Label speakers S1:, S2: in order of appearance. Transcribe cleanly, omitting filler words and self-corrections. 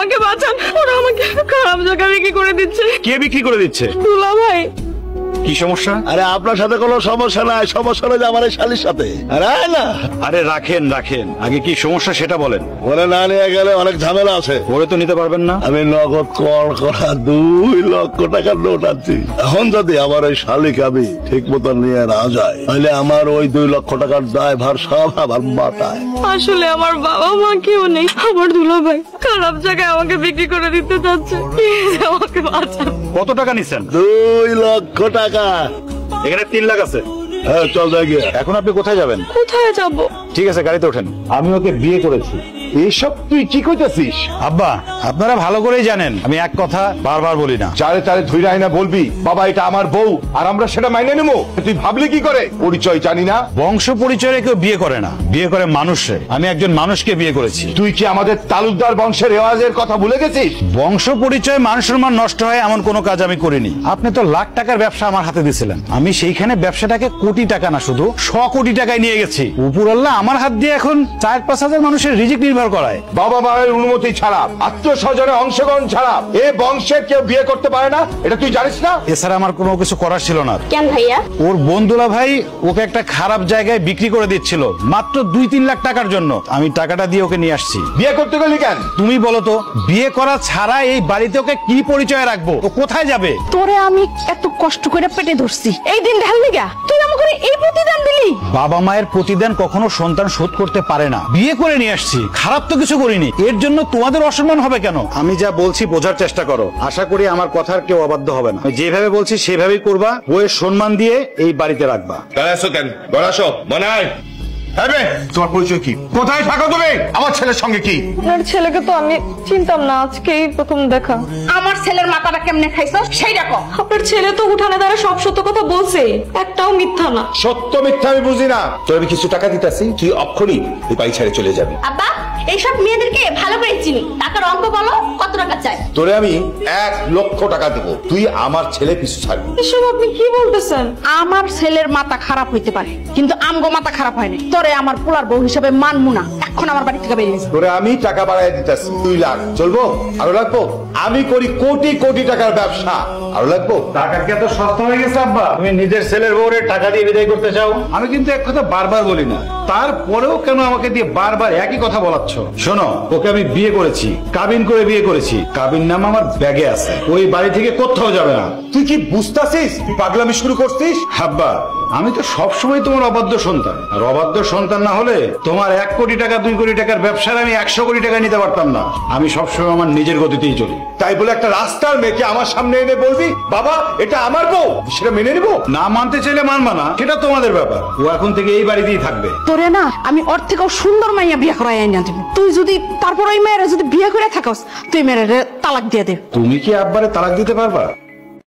S1: আমাকে বাঁচান, ওরা আমাকে খারাপ জায়গায় বিক্রি করে দিচ্ছে।
S2: কে বিক্রি করে দিচ্ছে?
S1: দুলা ভাই।
S2: কি সমস্যা?
S3: আরে আপনার সাথে কোনো সমস্যা নাই, সমস্যা হলো যে আমার এই শালির সাথে। আরে না,
S2: আরে রাখেন রাখেন, আগে কি সমস্যা সেটা বলেন।
S3: ওরে না নিয়ে গেলে অনেক ঝামেলা আছে।
S2: ওরে তো নিতে পারবেন না।
S3: আমি নগদ কর করা 2 লক্ষ টাকার নোট আনছি। এখন যদি আমার ওই শালিকে আমি ঠিক মতো নিয়ে না যায়, তাহলে আমার ওই 2 লক্ষ টাকার দায়ভার সব আমার মাথায়।
S1: আসলে আমার বাবা মা কেউ নেই, আমার দুলা ভাই খারাপ জায়গায় আমাকে বিক্রি করে দিতে চাচ্ছে। আমাকে বাঁচান।
S2: কত টাকা নিছেন?
S3: 2 লক্ষ টাকা।
S2: এখানে 3 লাখ আছে।
S3: হ্যাঁ, চল যাই গিয়ে।
S2: এখন আপনি কোথায় যাবেন?
S1: কোথায় যাব?
S2: ঠিক আছে, গাড়িতে ওঠেন।
S4: আমি ওকে বিয়ে করেছি। এইসব তুই কি কইতাছিস?
S2: আব্বা, আপনারা ভালো করেই জানেন আমি এক কথা বারবার বলি না।
S4: চারে চারে ধুইরা আইনা বলবি বাবা এটা আমার বউ, আর আমরা সেটা মাইনে নেবো? তুই ভাবলি কি করে? পরিচয় জানি না?
S2: বংশ পরিচয়ে কেউ বিয়ে করে না, বিয়ে করে মানুষে। আমি একজন মানুষকে বিয়ে করেছি।
S4: তুই কি আমাদের তালুকদার বংশের রেওয়াজের কথা ভুলে গেছিস?
S2: বংশ পরিচয় মান সম্মান নষ্ট হয় এমন কোনো কাজ আমি করিনি। আপনি তো লাখ টাকার ব্যবসা আমার হাতে দিয়েছিলেন, আমি সেইখানে ব্যবসাটাকে কোটি টাকা না শুধু 100 কোটি টাকায় নিয়ে গেছি। উপরআল্লাহ আমার হাত দিয়ে এখন 4-5 হাজার মানুষের রিজিক নির্ভর করায়।
S4: বাবা মায়ের অনুমতি ছাড়া, আত্মীয় স্বজনের অংশগ্রহণ ছাড়া এ বংশের কেউ বিয়ে করতে পারে না, এটা তুই জানিস না?
S2: এছাড়া আমার কোনো কিছু করার ছিল না।
S1: কেন ভাইয়া?
S2: ওর বন্ধুলা ভাই ওকে একটা খারাপ জায়গায় বিক্রি করে দিচ্ছিল মাত্র 2-3 লাখ টাকার জন্য। আমি টাকাটা দিয়ে ওকে নিয়ে আসছি।
S4: বিয়ে করতে গেলি কেন?
S2: তুমি বলো তো, বিয়ে করা ছাড়া এই বাড়িতে ওকে কি পরিচয় রাখবো? ও কোথায় যাবে?
S1: তোরে আমি এত কষ্ট করে পেটে ধরছি, এই দিন ঢাললি গা, তুই আমাকে এই প্রতিদান দিলি?
S2: বাবা মায়ের প্রতিদান কখনো সন্তান শোধ করতে পারে না। বিয়ে করে নিয়ে আসছি, খারাপ তো কিছু করিনি, এর জন্য তোমাদের অসম্মান হবে কেন? আমি যা বলছি বোঝার চেষ্টা করো। আশা করি আমার কথার কেউ অবাধ্য হবে না। আমি যেভাবে বলছি সেভাবেই করবা, বউয়ের সম্মান দিয়ে এই বাড়িতে রাখবা।
S4: আসো কেন? আসো বানাই। তোমার পরিচয় কি? কোথায় থাকো তুমি? আমার ছেলের সঙ্গে কি?
S1: আপনার ছেলেকে তো আমি চিনতাম না, আজকেই প্রথম দেখা।
S5: আমার ছেলের মাথাটা কেমনে খাইছো সেই দেখো।
S1: আপনার ছেলে তো উঠানে দ্বারা সব সত্য কথা বলছে, একটাও মিথ্যা না।
S4: সত্য মিথ্যা আমি বুঝি না। তোর আমি কিছু টাকা দিতেছি, তুই অক্ষরই এই বাড়ি ছেড়ে চলে যাবি।
S5: আব্বা, এইসব মেয়েদেরকে ভালো করে চিনি। টাকার অঙ্ক বলো, কত টাকা চাই?
S4: তোরে আমি 1 লক্ষ টাকা দেবো, তুই আমার ছেলে পিছু ছাড়বি।
S1: এসব আপনি কি বলতেছেন?
S5: আমার ছেলের মাথা খারাপ হইতে পারে, কিন্তু আমগো মাথা খারাপ হয়নি। তোরে আমার পোলার বউ হিসেবে মানমু না, এখন আমার বাড়ি থেকে বেরিয়ে
S4: তোরে আমি টাকা বাড়াই দিতেছি। 2 লাখ চলবো? আরো লাগবো? আমি করি কোটি কোটি টাকার ব্যবসা, আরো লাগবো?
S2: টাকা কি এত সস্তা হয়ে গেছে আব্বা? তুমি নিজের ছেলের বউরে টাকা দিয়ে বিদায় করতে চাও? আমি কিন্তু এক কথা বারবার বলি না, তারপরেও কেন আমাকে দিয়ে বারবার একই কথা বলাচ্ছ? শোনো, ওকে আমি বিয়ে করেছি, কাবিন করে বিয়ে করেছি। কাবিন নাম আমার ব্যাগে আছে, ওই বাড়ি থেকে কোথাও যাবে না।
S4: তুই কি বুঝতাছিস? তুই পাগলামি শুরু করছিস?
S2: আব্বা, আমি তো সবসময় তোমার অবাধ্য সন্তান, আর অবাধ্য সন্তান না হলে তোমার 1 কোটি টাকা 2 কোটি টাকার ব্যবসার আমি 100 কোটি টাকা নিতে পারতাম না। আমি সবসময় আমার নিজের গতিতেই চলি।
S4: তাই বলে একটা রাস্তার মেয়েকে আমার সামনে এনে বলবি বাবা এটা আমার বউ, সেটা মেনে নিবো?
S2: না মানতে চাইলে মানবা না, সেটা তোমাদের ব্যাপার। ও এখন থেকে এই বাড়িতেই থাকবে।
S5: তোরে না আমি ওর থেকেও সুন্দর মাইয়া বিয়ে করাই আইনা দেব। তুই যদি তারপর ওই মেয়েরা যদি বিয়ে করে থাকস, তুই মেয়েরা তালাক দিয়ে দে।
S2: তুমি কি আব্বারে তালাক দিতে পারবা?